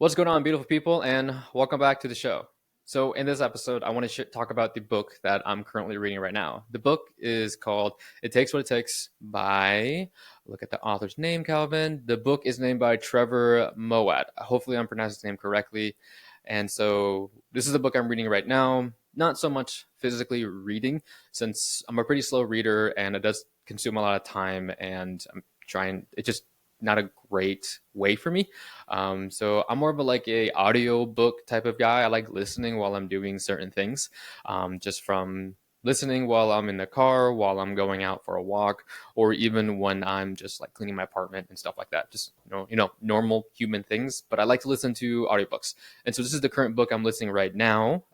What's going on, beautiful people, and welcome back to the show. So, in this episode, I want to talk about the book that I'm currently reading right now. The book is called It Takes What It Takes by, look at the author's name, Calvin. The book is named by Trevor Moawad. Hopefully, I'm pronouncing his name correctly. And so, this is the book I'm reading right now. Not so much physically reading, since I'm a pretty slow reader and it does consume a lot of time, and it's just not a great way for me. So I'm more of a audio book type of guy. I like listening while I'm doing certain things, just from listening while I'm in the car, while I'm going out for a walk, or even when I'm just like cleaning my apartment and stuff like that. Just normal human things. But I like to listen to audiobooks, and so this is the current book I'm listening right now,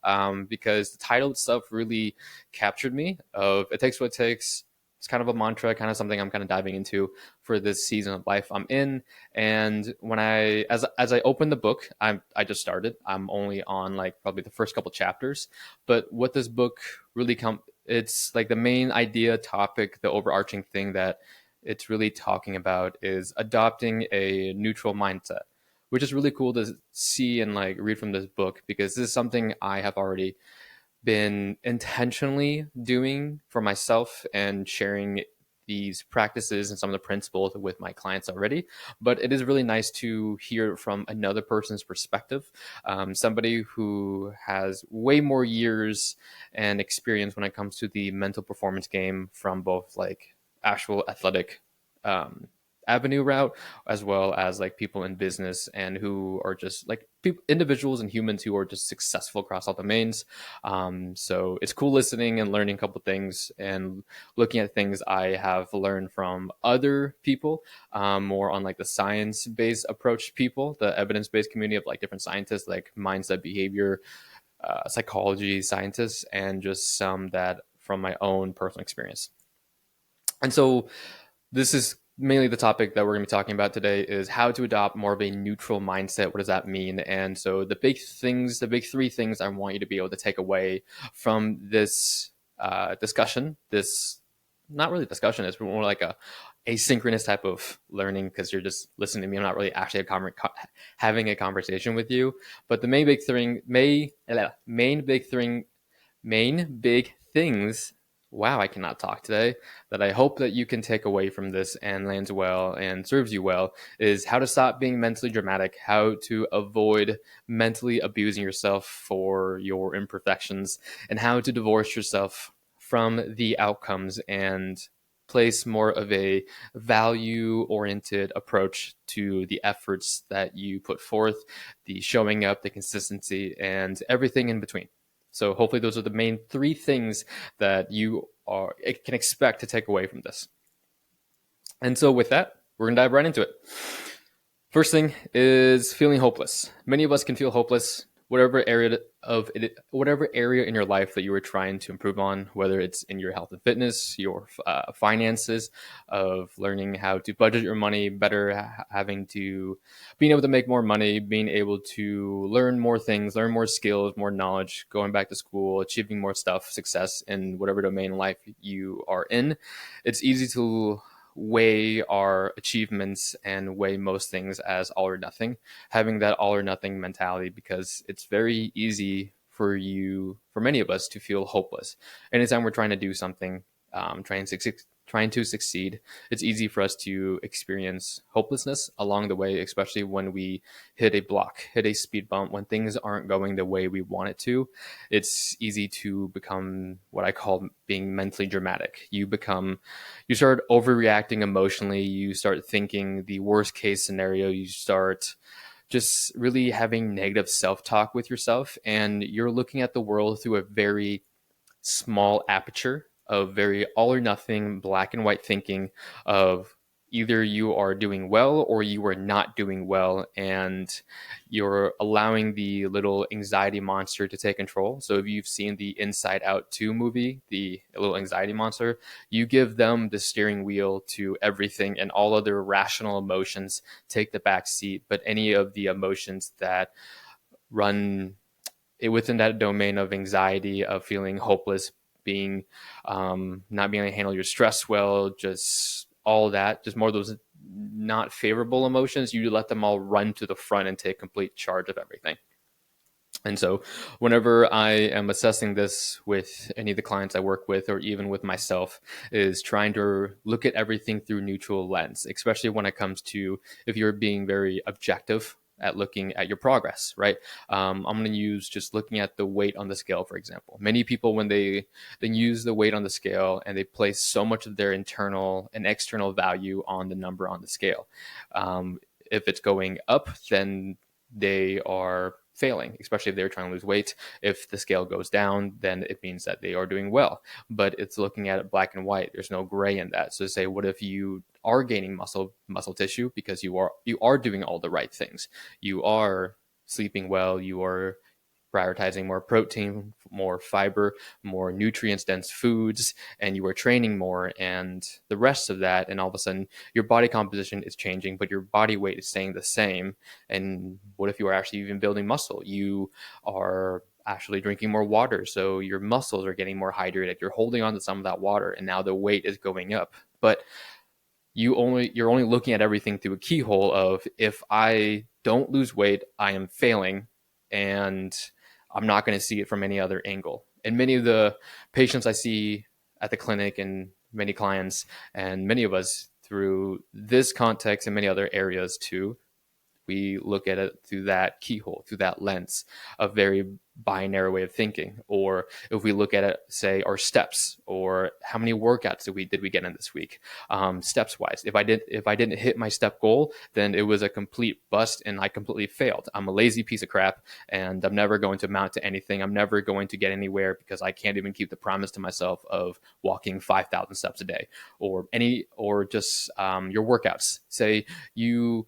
because the title itself really captured me. Of It Takes What It Takes. It's kind of a mantra, kind of something I'm kind of diving into for this season of life I'm in. And when as I open the book, I just started. I'm only on like probably the first couple chapters, but what this book really it's like the main idea, topic, the overarching thing that it's really talking about is adopting a neutral mindset, which is really cool to see and like read from this book, because this is something I have already been intentionally doing for myself and sharing these practices and some of the principles with my clients already. But it is really nice to hear from another person's perspective, somebody who has way more years and experience when it comes to the mental performance game, from both like actual athletic um, avenue route, as well as like people in business and who are just like people, individuals and humans who are just successful across all domains. So it's cool listening and learning a couple things and looking at things I have learned from other people, more on like the science-based approach people, the evidence-based community of like different scientists, like mindset, behavior, psychology scientists, and just some that from my own personal experience. And so this is mainly the topic that we're going to be talking about today, is how to adopt more of a neutral mindset. What does that mean? And so the big three things I want you to be able to take away from this discussion, this not really discussion, it's more like a asynchronous type of learning, because you're just listening to me. I'm not really actually having a conversation with you. But the main big things, wow, I cannot talk today, that I hope that you can take away from this and lands well and serves you well, is how to stop being mentally dramatic, how to avoid mentally abusing yourself for your imperfections, and how to divorce yourself from the outcomes and place more of a value oriented approach to the efforts that you put forth, the showing up, the consistency, and everything in between. So hopefully those are the main three things that can expect to take away from this. And so with that, we're gonna dive right into it. First thing is feeling hopeless. Many of us can feel hopeless, whatever area in your life that you are trying to improve on, whether it's in your health and fitness, your finances, of learning how to budget your money better, being able to make more money, being able to learn more things, learn more skills, more knowledge, going back to school, achieving more stuff, success in whatever domain in life you are in. It's easy to weigh our achievements and weigh most things as all or nothing, having that all or nothing mentality, because it's very easy for many of us to feel hopeless. Anytime we're trying to do something, trying to succeed, it's easy for us to experience hopelessness along the way, especially when we hit a block, hit a speed bump, when things aren't going the way we want it to. It's easy to become what I call being mentally dramatic. You start overreacting emotionally, you start thinking the worst case scenario, you start just really having negative self-talk with yourself, and you're looking at the world through a very small aperture of very all or nothing, black and white thinking, of either you are doing well or you are not doing well, and you're allowing the little anxiety monster to take control. So if you've seen the Inside Out 2 movie, the little anxiety monster, you give them the steering wheel to everything, and all other rational emotions take the back seat. But any of the emotions that run within that domain of anxiety, of feeling hopeless, being not being able to handle your stress well, just all that, just more of those not favorable emotions, you let them all run to the front and take complete charge of everything. And so, whenever I am assessing this with any of the clients I work with, or even with myself, is trying to look at everything through neutral lens, especially when it comes to if you're being very objective at looking at your progress, right? I'm going to use just looking at the weight on the scale, for example. Many people, when they use the weight on the scale and they place so much of their internal and external value on the number on the scale, if it's going up, then they are failing, especially if they're trying to lose weight. If the scale goes down, then it means that they are doing well. But it's looking at it black and white. There's no gray in that. So say, what if you are gaining muscle tissue because you are doing all the right things? You are sleeping well, you are prioritizing more protein, more fiber, more nutrients dense foods, and you are training more and the rest of that. And all of a sudden, your body composition is changing, but your body weight is staying the same. And what if you are actually even building muscle? You are actually drinking more water, so your muscles are getting more hydrated. You're holding on to some of that water, and now the weight is going up. But you're only looking at everything through a keyhole of, if I don't lose weight, I am failing, and I'm not going to see it from any other angle. And many of the patients I see at the clinic, and many clients, and many of us through this context and many other areas too, we look at it through that keyhole, through that lens, a very binary way of thinking. Or if we look at it, say, our steps, or how many workouts did we get in this week, steps wise. If I didn't hit my step goal, then it was a complete bust and I completely failed. I'm a lazy piece of crap, and I'm never going to amount to anything. I'm never going to get anywhere because I can't even keep the promise to myself of walking 5,000 steps a day. Or just your workouts. Say you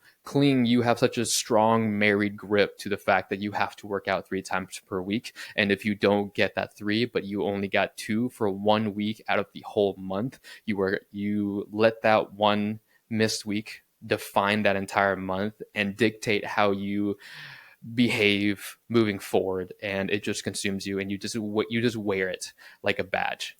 have such a strong married grip to the fact that you have to work out 3 times per week. And if you don't get that 3, but you only got 2 for 1 week out of the whole month, you let that one missed week define that entire month and dictate how you behave moving forward. And it just consumes you, and you just wear it like a badge.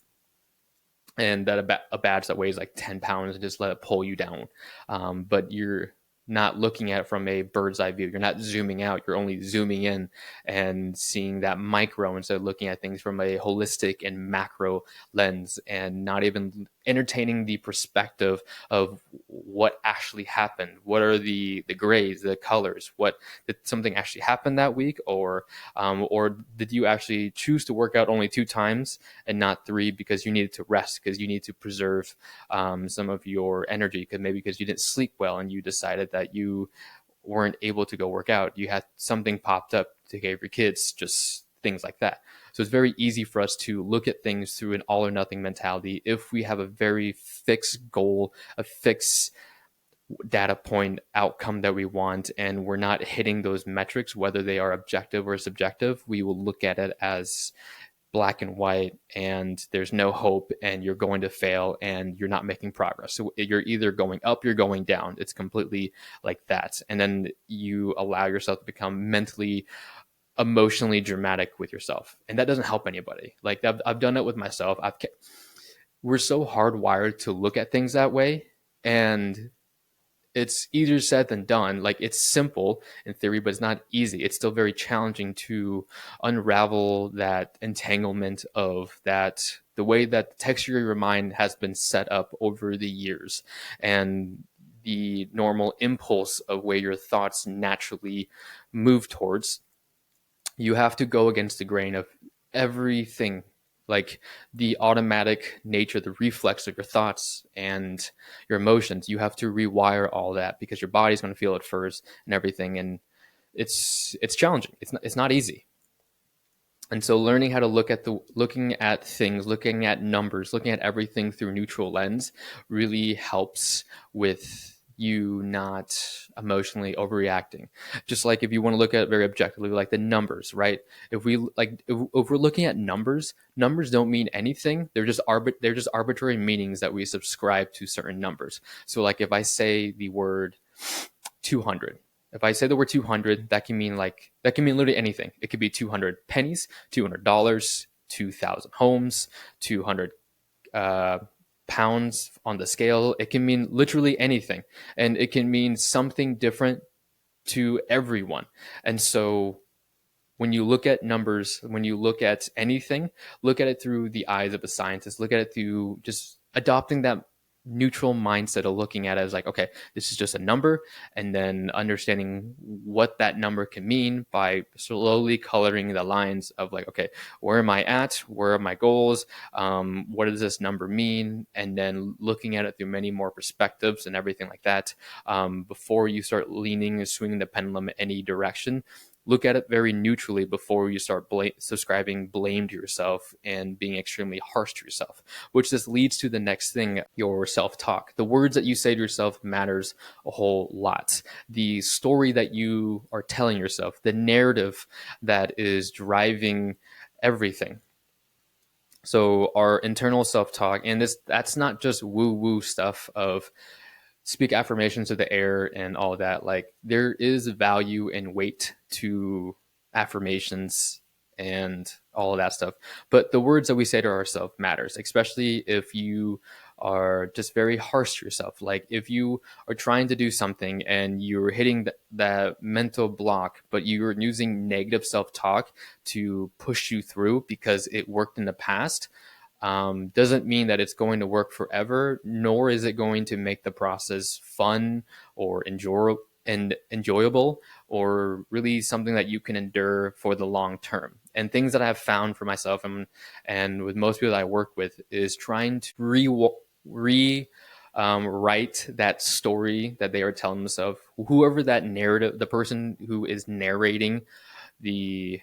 And that a badge that weighs like 10 pounds, and just let it pull you down. But you're not looking at it from a bird's eye view. You're not zooming out. You're only zooming in and seeing that micro, instead of looking at things from a holistic and macro lens, and not even entertaining the perspective of what actually happened. What are the grays, the colors? What did something actually happen that week, or did you actually choose to work out only 2 times and not 3 because you needed to rest, because you need to preserve some of your energy, because you didn't sleep well and you decided that you weren't able to go work out. You had something popped up to take care of your kids, just things like that. So it's very easy for us to look at things through an all or nothing mentality if we have a very fixed goal, a fixed data point outcome that we want, and we're not hitting those metrics, whether they are objective or subjective. We will look at it as black and white, and there's no hope, and you're going to fail, and you're not making progress. So you're either going up, you're going down. It's completely like that. And then you allow yourself to become mentally, emotionally dramatic with yourself, and that doesn't help anybody. Like I've done it with myself. We're so hardwired to look at things that way, and it's easier said than done. Like, it's simple in theory, but it's not easy. It's still very challenging to unravel that entanglement of that, the way that the texture of your mind has been set up over the years, and the normal impulse of where your thoughts naturally move towards. You have to go against the grain of everything, like the automatic nature, the reflex of your thoughts and your emotions. You have to rewire all that, because your body's going to feel it first and everything. And it's challenging. It's not easy. And so learning how to looking at things, looking at numbers, looking at everything through neutral lens really helps with you not emotionally overreacting. Just like if you want to look at it very objectively, like the numbers, right? If we're looking at numbers don't mean anything. They're just arbitrary meanings that we subscribe to certain numbers. So like if I say the word 200, if I say the word 200, that can mean literally anything. It could be 200 pennies, $200, 2,000 homes, 200 pounds on the scale. It can mean literally anything, and it can mean something different to everyone. And so when you look at numbers, when you look at anything, look at it through the eyes of a scientist. Look at it through just adopting that neutral mindset of looking at it as like, okay, this is just a number, and then understanding what that number can mean by slowly coloring the lines of like, okay, where am I at? Where are my goals? What does this number mean? And then looking at it through many more perspectives and everything like that, before you start leaning and swinging the pendulum in any direction. Look at it very neutrally before you start subscribing blame to yourself and being extremely harsh to yourself, which this leads to the next thing, your self-talk. The words that you say to yourself matters a whole lot. The story that you are telling yourself, the narrative that is driving everything. So our internal self-talk, and that's not just woo-woo stuff of speak affirmations to the air and all that. Like, there is value and weight to affirmations and all of that stuff, but the words that we say to ourselves matters, especially if you are just very harsh to yourself. Like, if you are trying to do something and you're hitting that mental block, but you're using negative self-talk to push you through because it worked in the past, doesn't mean that it's going to work forever, nor is it going to make the process fun or enjoyable, or really something that you can endure for the long term. And things that I've found for myself and with most people that I work with is trying to write that story that they are telling themselves. Whoever that narrative, the person who is narrating the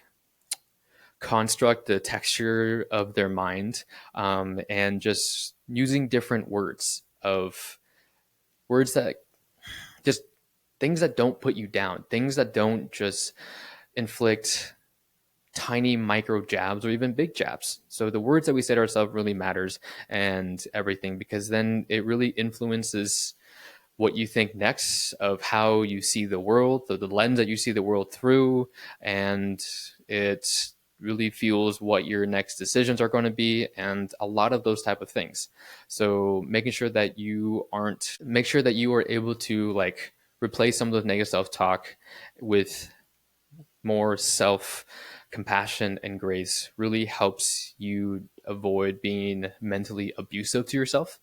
construct, the texture of their mind, and just using different words that just things that don't put you down, things that don't just inflict tiny micro jabs or even big jabs. So the words that we say to ourselves really matters and everything, because then it really influences what you think next, of how you see the world, the lens that you see the world through, and it really fuels what your next decisions are going to be and a lot of those type of things. So making sure that make sure that you are able to like replace some of those negative self-talk with more self compassion and grace really helps you avoid being mentally abusive to yourself,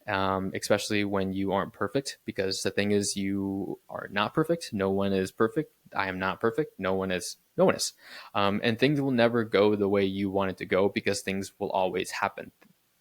especially when you aren't perfect. Because the thing is, you are not perfect. No one is perfect. I am not perfect. No one is. No one is. And things will never go the way you want it to go, because things will always happen.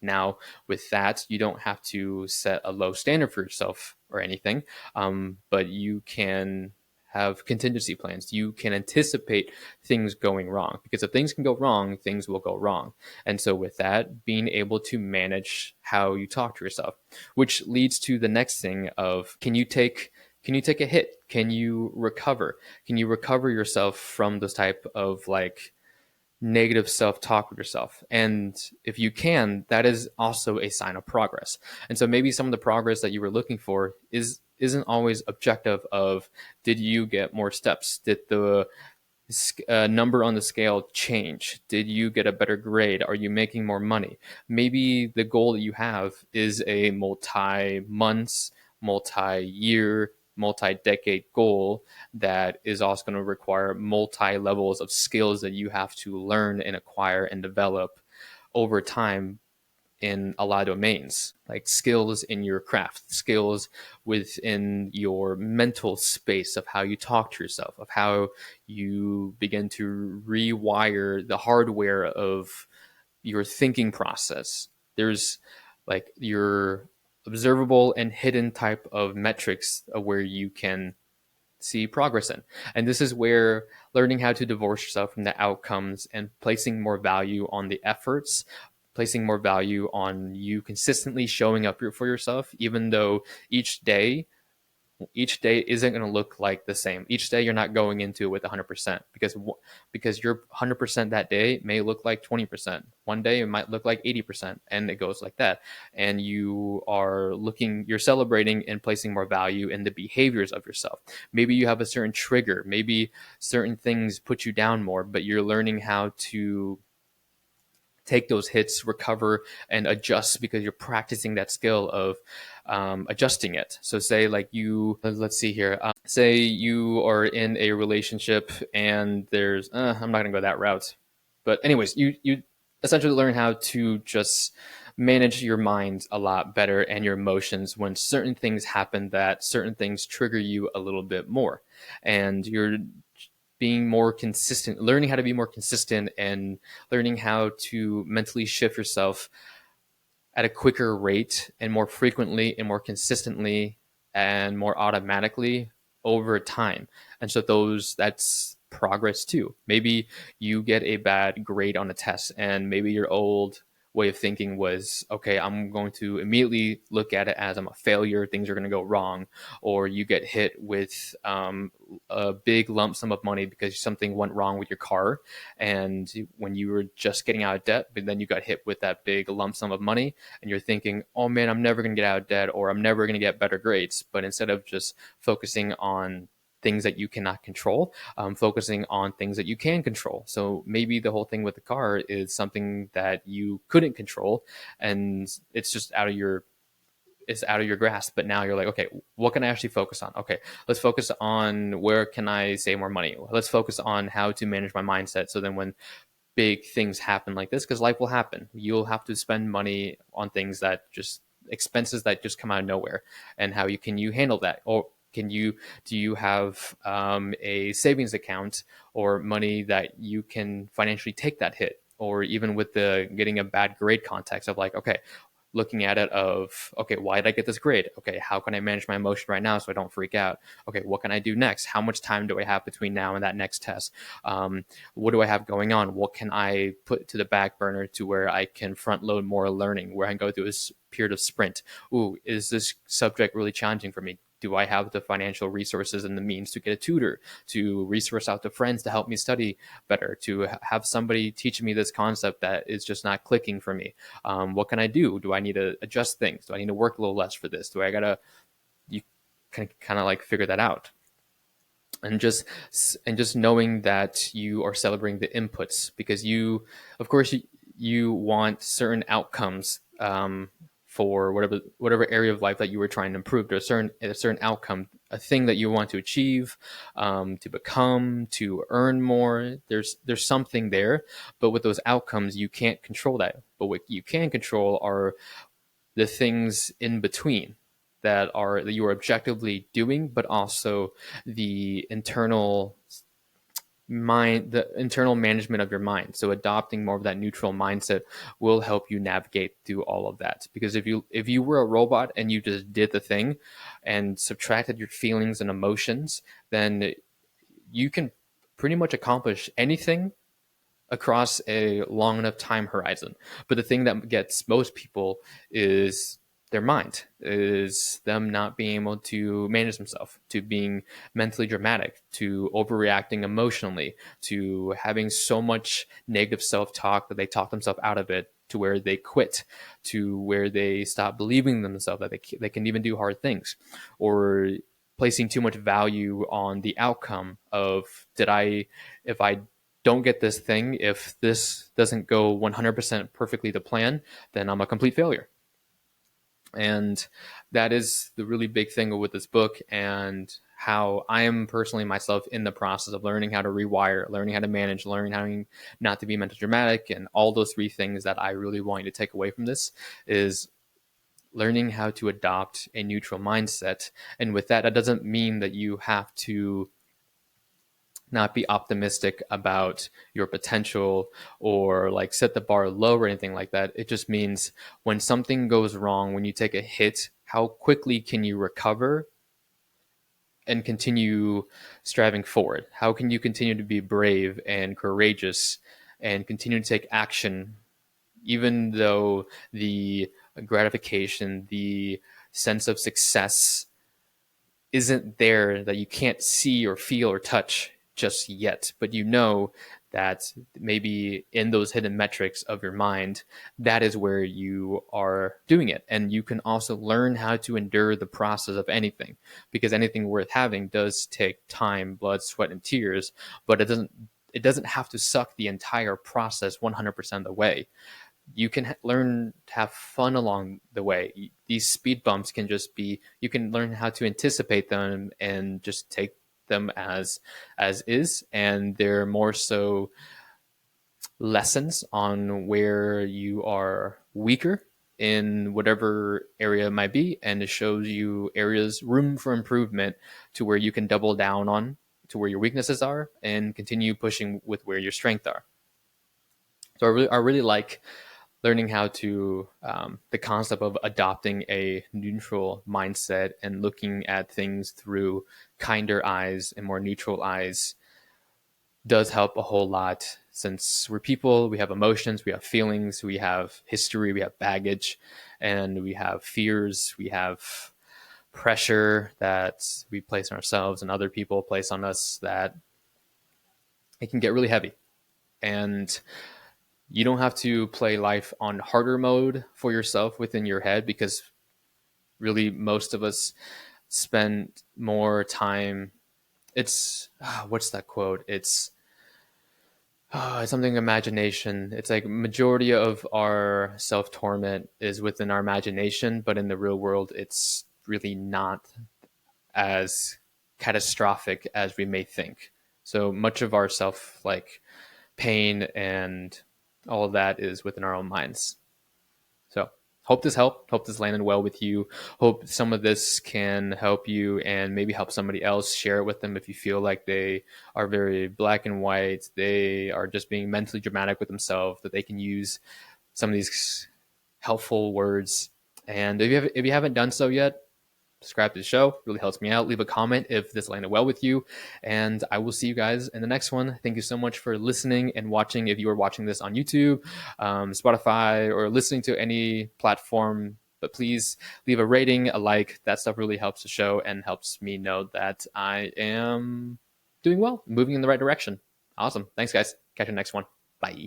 Now, with that, you don't have to set a low standard for yourself or anything, but you can have contingency plans. You can anticipate things going wrong, because if things can go wrong, things will go wrong. And so with that, being able to manage how you talk to yourself, which leads to the next thing of, can you take a hit? Can you recover? Can you recover yourself from this type of like negative self-talk with yourself? And if you can, that is also a sign of progress. And so maybe some of the progress that you were looking for isn't always objective of, did you get more steps? Did the number on the scale change? Did you get a better grade? Are you making more money? Maybe the goal that you have is a multi-months, multi-year, multi-decade goal that is also going to require multi-levels of skills that you have to learn and acquire and develop over time in a lot of domains, like skills in your craft, skills within your mental space of how you talk to yourself, of how you begin to rewire the hardware of your thinking process. There's like your observable and hidden type of metrics of where you can see progress in. And this is where learning how to divorce yourself from the outcomes and placing more value on the efforts, placing more value on you consistently showing up for yourself, even though each day isn't going to look like the same. Each day you're not going into it with 100%, because your 100% that day may look like 20%. One day it might look like 80%, and it goes like that. And you're celebrating and placing more value in the behaviors of yourself. Maybe you have a certain trigger, maybe certain things put you down more, but you're learning how to take those hits, recover, and adjust because you're practicing that skill of adjusting it. So say like let's see here, say you are in a relationship and there's, I'm not gonna go that route. But anyways, you essentially learn how to just manage your mind a lot better and your emotions when certain things happen, that certain things trigger you a little bit more. And you're being more consistent, learning how to be more consistent and learning how to mentally shift yourself at a quicker rate and more frequently and more consistently and more automatically over time. And so that's progress too. Maybe you get a bad grade on a test and maybe your old way of thinking was, okay, I'm going to immediately look at it as I'm a failure, things are going to go wrong, or you get hit with a big lump sum of money because something went wrong with your car, and when you were just getting out of debt, but then you got hit with that big lump sum of money, and you're thinking, oh man, I'm never going to get out of debt, or I'm never going to get better grades. But instead of just focusing on things that you cannot control, focusing on things that you can control. So maybe the whole thing with the car is something that you couldn't control, and it's just out of your grasp. But now you're like, okay, what can I actually focus on? Okay, let's focus on where can I save more money. Let's focus on how to manage my mindset. So then when big things happen like this, because life will happen, you'll have to spend money on things that just expenses that just come out of nowhere. And how you handle that? Or do you have a savings account or money that you can financially take that hit? Or even with the getting a bad grade context of like, okay, looking at it of, okay, why did I get this grade? Okay, how can I manage my emotion right now so I don't freak out? Okay, what can I do next? How much time do I have between now and that next test? What do I have going on? What can I put to the back burner to where I can front load more learning, where I can go through a period of sprint? Ooh, is this subject really challenging for me? Do I have the financial resources and the means to get a tutor, to resource out to friends to help me study better, to have somebody teach me this concept that is just not clicking for me? What can I do? Do I need to adjust things? Do I need to work a little less for this? You can kind of like figure that out. And just knowing that you are celebrating the inputs, because of course you want certain outcomes, for whatever area of life that you were trying to improve. There's a certain outcome, a thing that you want to achieve, to become, to earn more. There's something there, but with those outcomes, you can't control that. But what you can control are the things in between that you are objectively doing, but also the internal management of your mind. So adopting more of that neutral mindset will help you navigate through all of that. Because if you were a robot and you just did the thing and subtracted your feelings and emotions, then you can pretty much accomplish anything across a long enough time horizon. But the thing that gets most people is their mind, is them not being able to manage themselves, to being mentally dramatic, to overreacting emotionally, to having so much negative self-talk that they talk themselves out of it, to where they quit, to where they stop believing in themselves that they can even do hard things, or placing too much value on the outcome of, if I don't get this thing, if this doesn't go 100% perfectly to plan, then I'm a complete failure. And that is the really big thing with this book, and how I am personally myself in the process of learning how to rewire, learning how to manage, learning how not to be mentally dramatic, and all those three things that I really want you to take away from this is learning how to adopt a neutral mindset. And with that doesn't mean that you have to not be optimistic about your potential or like set the bar low or anything like that. It just means when something goes wrong, when you take a hit, how quickly can you recover and continue striving forward? How can you continue to be brave and courageous and continue to take action, even though the gratification, the sense of success isn't there, that you can't see or feel or touch just yet, but you know that maybe in those hidden metrics of your mind, that is where you are doing it. And you can also learn how to endure the process of anything, because anything worth having does take time, blood, sweat, and tears, but it doesn't it doesn't have to suck the entire process 100% of the way. You can learn to have fun along the way. These speed bumps can just be, you can learn how to anticipate them and just take them as is, and they're more so lessons on where you are weaker in whatever area it might be, and it shows you areas room for improvement to where you can double down on to where your weaknesses are and continue pushing with where your strengths are. So I really like learning how to the concept of adopting a neutral mindset and looking at things through kinder eyes and more neutral eyes does help a whole lot, since we're people, we have emotions, we have feelings, we have history, we have baggage, and we have fears, we have pressure that we place on ourselves and other people place on us, that it can get really heavy. And you don't have to play life on harder mode for yourself within your head, because really most of us spend more time. It's what's that quote? It's something imagination. It's like majority of our self torment is within our imagination, but in the real world, it's really not as catastrophic as we may think. So much of our self pain and all of that is within our own minds. So hope this helped. Hope this landed well with you. Hope some of this can help you and maybe help somebody else. Share it with them if you feel like they are very black and white. They are just being mentally dramatic with themselves, that they can use some of these helpful words. And if you haven't done so yet, subscribe to the show. Really helps me out. Leave a comment if this landed well with you. And I will see you guys in the next one. Thank you so much for listening and watching. If you are watching this on YouTube, Spotify, or listening to any platform, but please leave a rating, a like. That stuff really helps the show and helps me know that I am doing well, moving in the right direction. Awesome. Thanks, guys. Catch you next one. Bye.